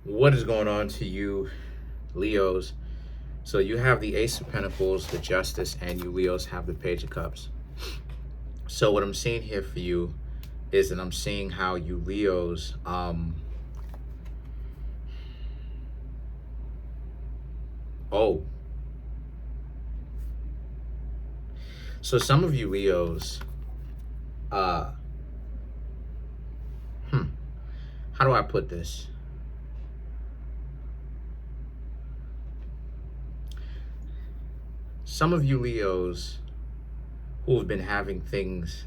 What is going on to you, Leos? So you have the Ace of Pentacles, the Justice, and you Leos have the Page of Cups. So what I'm seeing here for you is that I'm seeing how you Leos, so some of you Leos, uh, how do I put this? Some of you Leos who have been having things,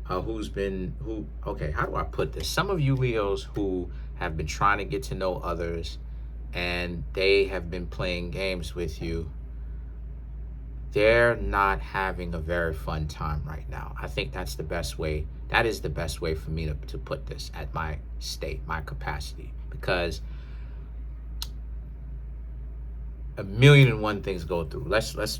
how do I put this? Some of you Leos who have been trying to get to know others and they have been playing games with you, they're not having a very fun time right now. I think that's the best way. That is the best way for me to put this at my state, my capacity, because a million and one things go through. Let's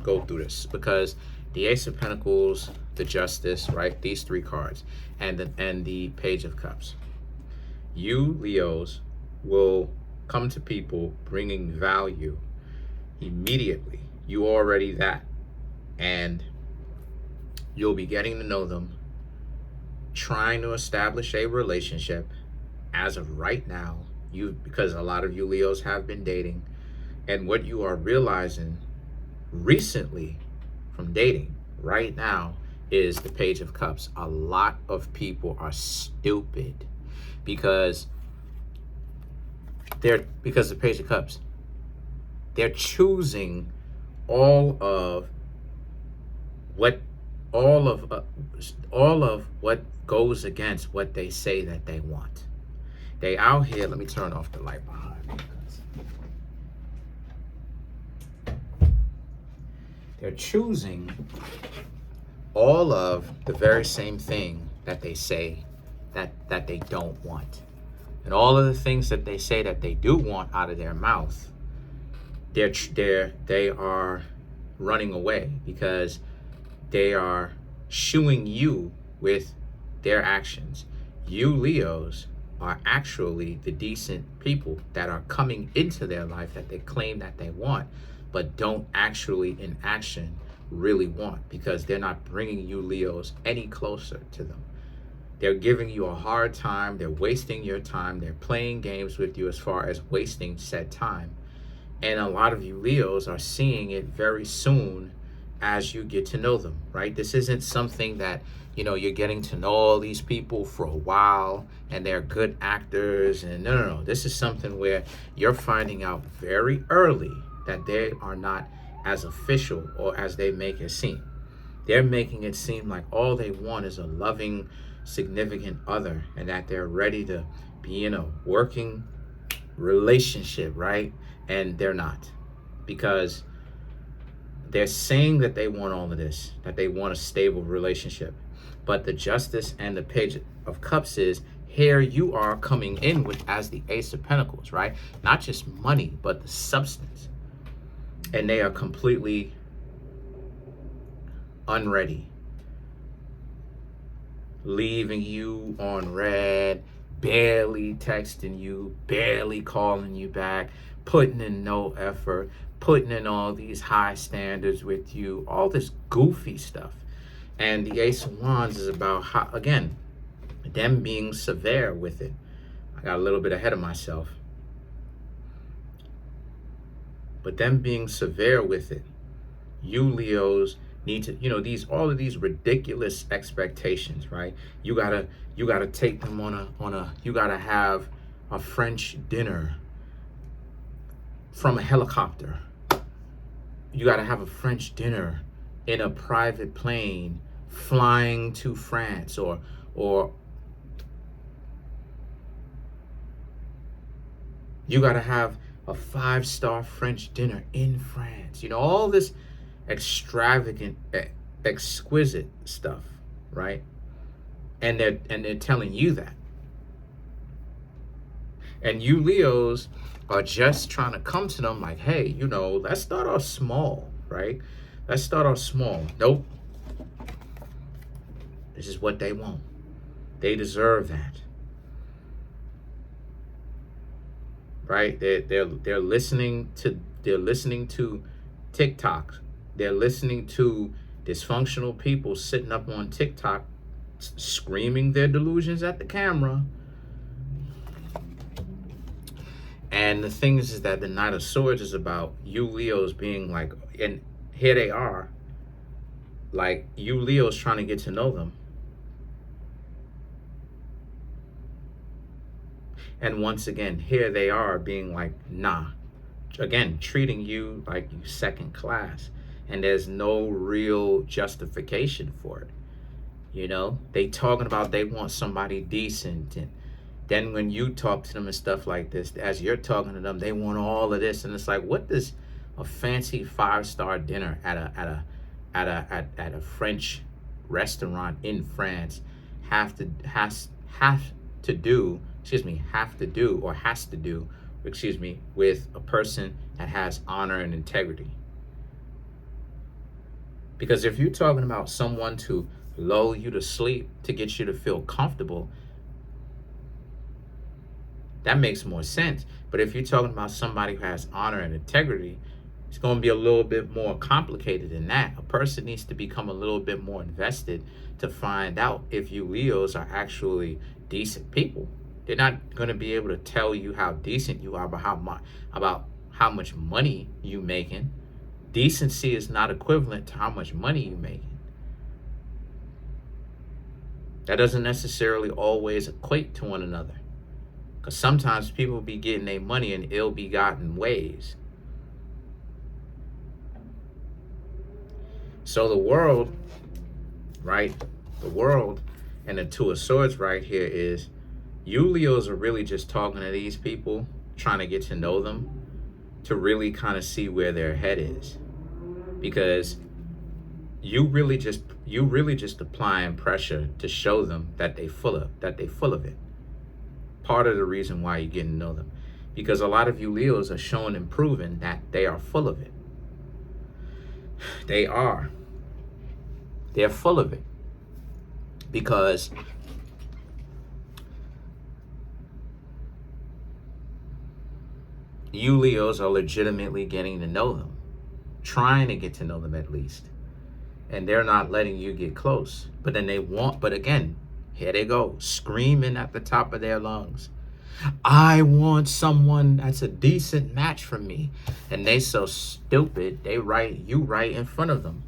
go through this, because the Ace of Pentacles, the Justice, right? These three cards, and the Page of Cups. You Leos will come to people bringing value immediately. You already that, and you'll be getting to know them, trying to establish a relationship. As of right now, because a lot of you Leos have been dating, and what you are realizing recently from dating right now is the Page of Cups. A lot of people are stupid because the Page of Cups, they're choosing all of what goes against what they say that they want. They out here, let me turn off the light behind me. They're choosing all of the very same thing that they say that they don't want. And all of the things that they say that they do want out of their mouth, they are running away because they are shooing you with their actions. You Leos are actually the decent people that are coming into their life that they claim that they want, but don't actually in action really want, because they're not bringing you Leos any closer to them. They're giving you a hard time. They're wasting your time. They're playing games with you as far as wasting said time. And a lot of you Leos are seeing it very soon as you get to know them, right? This isn't something that, you're getting to know all these people for a while and they're good actors. And no. This is something where you're finding out very early that they are not as official or as they make it seem. They're making it seem like all they want is a loving, significant other, and that they're ready to be in a working relationship, right? And they're not, because they're saying that they want all of this, that they want a stable relationship. But the Justice and the Page of Cups is, here you are coming in with as the Ace of Pentacles, right? Not just money, but the substance. And they are completely unready, leaving you on red, barely texting you, barely calling you back, putting in no effort, putting in all these high standards with you, all this goofy stuff. And the Ace of Wands is about, how, again, them being severe with it. I got a little bit ahead of myself. But them being severe with it. You Leos need to, all of these ridiculous expectations, right? You gotta take them you gotta have a French dinner from a helicopter. You gotta have a French dinner in a private plane flying to France, or you gotta have a 5-star French dinner in France. All this extravagant, exquisite stuff, right? And they're telling you that. And you Leos are just trying to come to them like, hey, let's start off small, right? Let's start off small. Nope. This is what they want. They deserve that. right? They're listening to TikToks. They're listening to dysfunctional people sitting up on TikTok screaming their delusions at the camera. And the thing is that the Knight of Swords is about you Leos being like, and here they are, like you Leos trying to get to know them. And once again, here they are being like, nah. Again, treating you like you second class. And there's no real justification for it. You know, they talking about they want somebody decent, and then when you talk to them and stuff like this, as you're talking to them, they want all of this, and it's like, what does a fancy 5-star dinner at a French restaurant in France have to do with a person that has honor and integrity? Because if you're talking about someone to lull you to sleep, to get you to feel comfortable, that makes more sense. But if you're talking about somebody who has honor and integrity, it's going to be a little bit more complicated than that. A person needs to become a little bit more invested to find out if you Leos are actually decent people. They're not going to be able to tell you how decent you are, about how much money you making. Decency is not equivalent to how much money you making. That doesn't necessarily always equate to one another. Because sometimes people be getting their money in ill-begotten ways. So the world, right? The world and the Two of Swords right here is, you Leos are really just talking to these people, trying to get to know them, to really kind of see where their head is. Because you really just applying pressure to show them that they full of it. Part of the reason why you're getting to know them, because a lot of you Leos are showing and proving that they are full of it. They're full of it, because you Leos are legitimately getting to know them, trying to get to know them at least, and they're not letting you get close. But again, here they go, screaming at the top of their lungs, I want someone that's a decent match for me. And they so stupid, they write you right in front of them.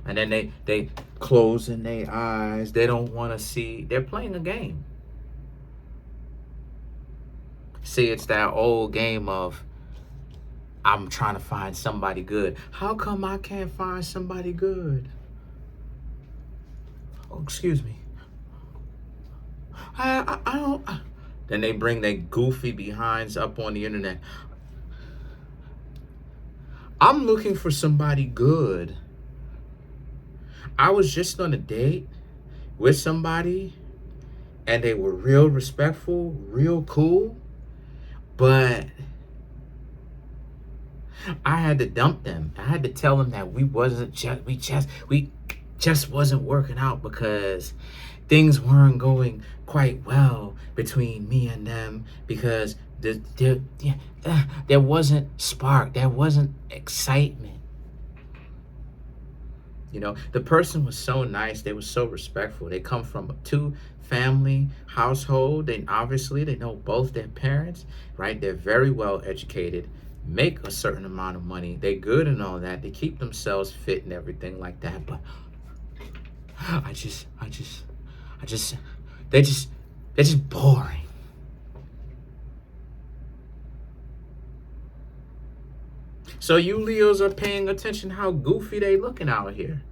And then they closing their eyes. They don't want to see. They're playing a game. See, it's that old game of, I'm trying to find somebody good. How come I can't find somebody good? Oh, excuse me. I don't. Then they bring their goofy behinds up on the internet. I'm looking for somebody good. I was just on a date with somebody, and they were real respectful, real cool, but I had to dump them. I had to tell them that we just wasn't working out, because things weren't going quite well between me and them, because there wasn't spark, there wasn't excitement. You know, the person was so nice, they were so respectful. They come from a 2-family household, and obviously they know both their parents, right? They're very well educated, make a certain amount of money, they good and all that, they keep themselves fit and everything like that. But they're just boring. So you Leos are paying attention how goofy they looking out here.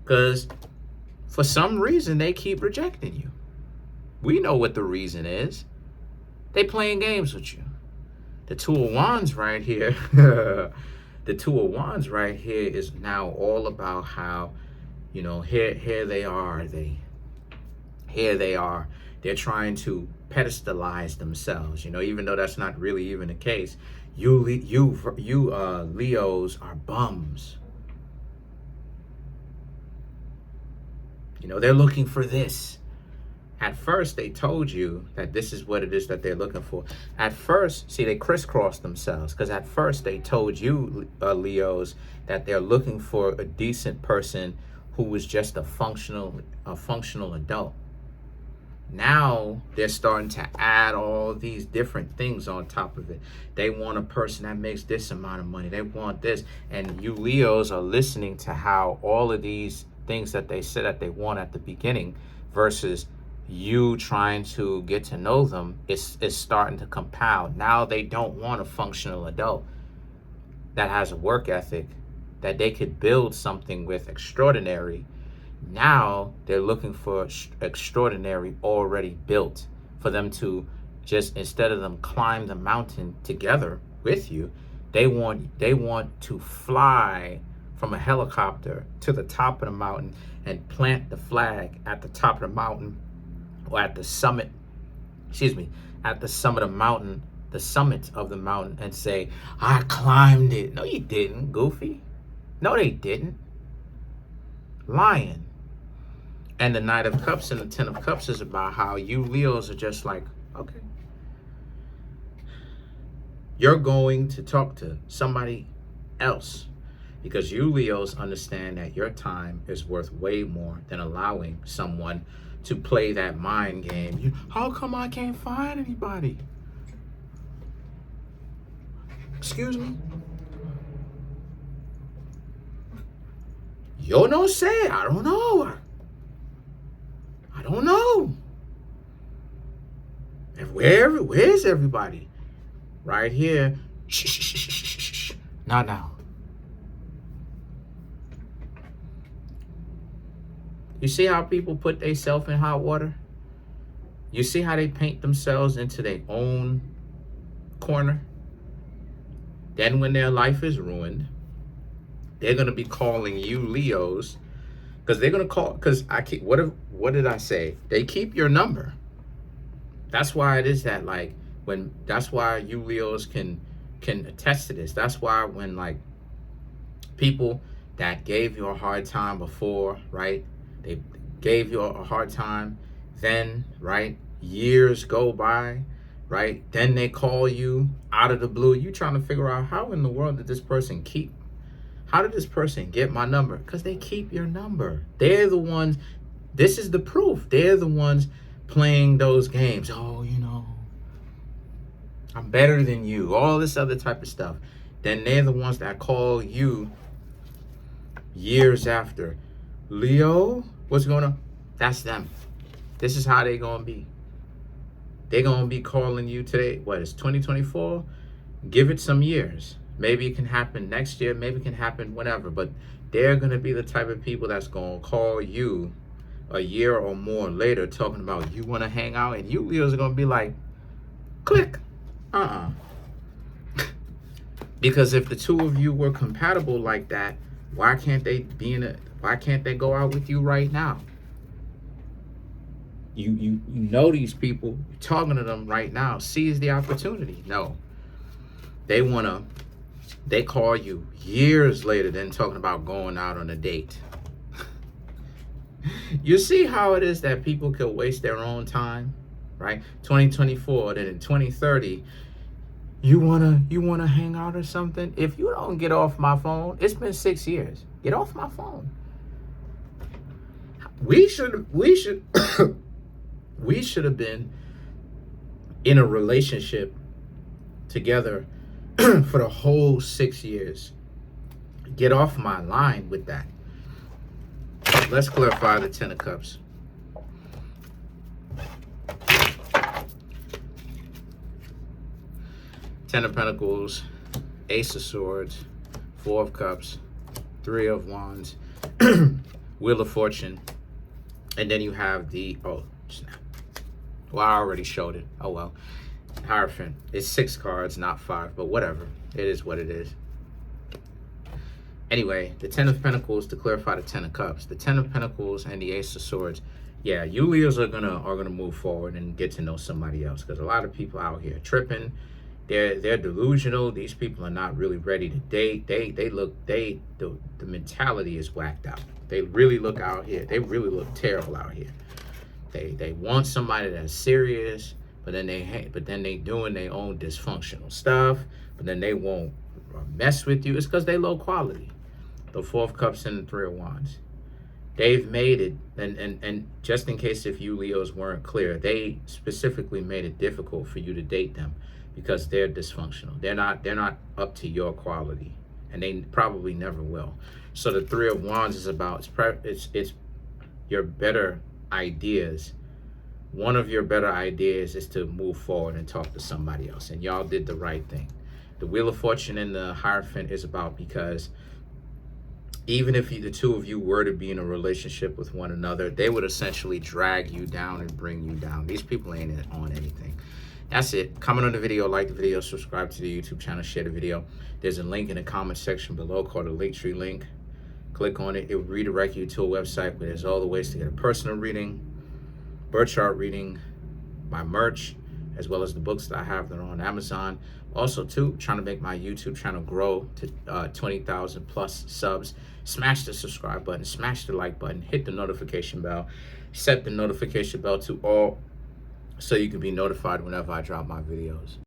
Because for some reason they keep rejecting you. We know what the reason is. They playing games with you. The Two of Wands right here. The Two of Wands right here is now all about how, you know, here they are. They're trying to pedestalize themselves, you know, even though that's not really even the case. You Leos are bums. You know, they're looking for this. At first, they told you that this is what it is that they're looking for. At first, see, they crisscrossed themselves, because at first they told you, Leos, that they're looking for a decent person who was just a functional adult. Now they're starting to add all these different things on top of it. They want a person that makes this amount of money. They want this. And you Leos are listening to how all of these things that they said that they want at the beginning versus you trying to get to know them is starting to compound. Now they don't want a functional adult that has a work ethic, that they could build something with extraordinary. Now they're looking for extraordinary already built, for them to just, instead of them climb the mountain together with you, they want to fly from a helicopter to the top of the mountain and plant the flag at the top of the mountain, or at the summit, at the summit of the mountain, and say, I climbed it. No, you didn't, goofy. No, they didn't. Lying. And the Knight of Cups and the Ten of Cups is about how you Leos are just like, okay, you're going to talk to somebody else, because you Leos understand that your time is worth way more than allowing someone to play that mind game. How come I can't find anybody? Excuse me? Yo no sé, I don't know. I don't know. And where's everybody? Right here. Shh. Not now. You see how people put themselves in hot water? You see how they paint themselves into their own corner? Then when their life is ruined, they're going to be calling you Leos, because they're going to call, because what did I say? They keep your number. That's why it is that, like, that's why you Leos can attest to this. That's why when, like, people that gave you a hard time before, right? They gave you a hard time, then, right? Years go by, right? Then they call you out of the blue. You trying to figure out, how in the world did this person how did this person get my number? Because they keep your number. They're the ones, this is the proof. They're the ones playing those games. Oh, I'm better than you. All this other type of stuff. Then they're the ones that call you years after. Leo, what's going on? That's them. This is how they going to be. They're going to be calling you today. What, it's 2024? Give it some years. Maybe it can happen next year. Maybe it can happen whenever. But they're going to be the type of people that's going to call you a year or more later talking about, you want to hang out? And you Leos are going to be like, click. Because if the two of you were compatible like that, why can't they go out with you right now? You know these people, you're talking to them right now. Seize the opportunity. No. They call you years later then talking about going out on a date. You see how it is that people can waste their own time, right? 2024, then in 2030, you wanna hang out or something? If you don't get off my phone, it's been 6 years. Get off my phone. We should we should have been in a relationship together for the whole 6 years. Get off my line with that. Let's clarify the Ten of Cups. Ten of Pentacles, Ace of Swords, Four of Cups, Three of Wands, Wheel of Fortune, and then you have the, oh, snap. Well, I already showed it. Oh, well. Hierophant. It's 6 cards, not 5, but whatever. It is what it is. Anyway, the Ten of Pentacles to clarify the Ten of Cups. The Ten of Pentacles and the Ace of Swords. Yeah, you Leos are gonna move forward and get to know somebody else, because a lot of people out here tripping. They're delusional. These people are not really ready to date. The mentality is whacked out. They really look out here. They really look terrible out here. They want somebody that's serious, but then they doing their own dysfunctional stuff, but then they won't mess with you. It's because they low quality. The Four of Cups and the Three of Wands. They've made it, and just in case if you Leos weren't clear, they specifically made it difficult for you to date them because they're dysfunctional. They're not up to your quality, and they probably never will. So the Three of Wands is about it's your better ideas. One of your better ideas is to move forward and talk to somebody else, and y'all did the right thing. The Wheel of Fortune and the Hierophant is about because even if the two of you were to be in a relationship with one another, they would essentially drag you down and bring you down. These people ain't on anything. That's it. Comment on the video, like the video, subscribe to the YouTube channel, share the video. There's a link in the comment section below called the Linktree link. Click on it. It will redirect you to a website where there's all the ways to get a personal reading, birth chart reading, my merch, as well as the books that I have that are on Amazon. Also, too, trying to make my YouTube channel grow to 20,000 plus subs. Smash the subscribe button, smash the like button, hit the notification bell, set the notification bell to all so you can be notified whenever I drop my videos.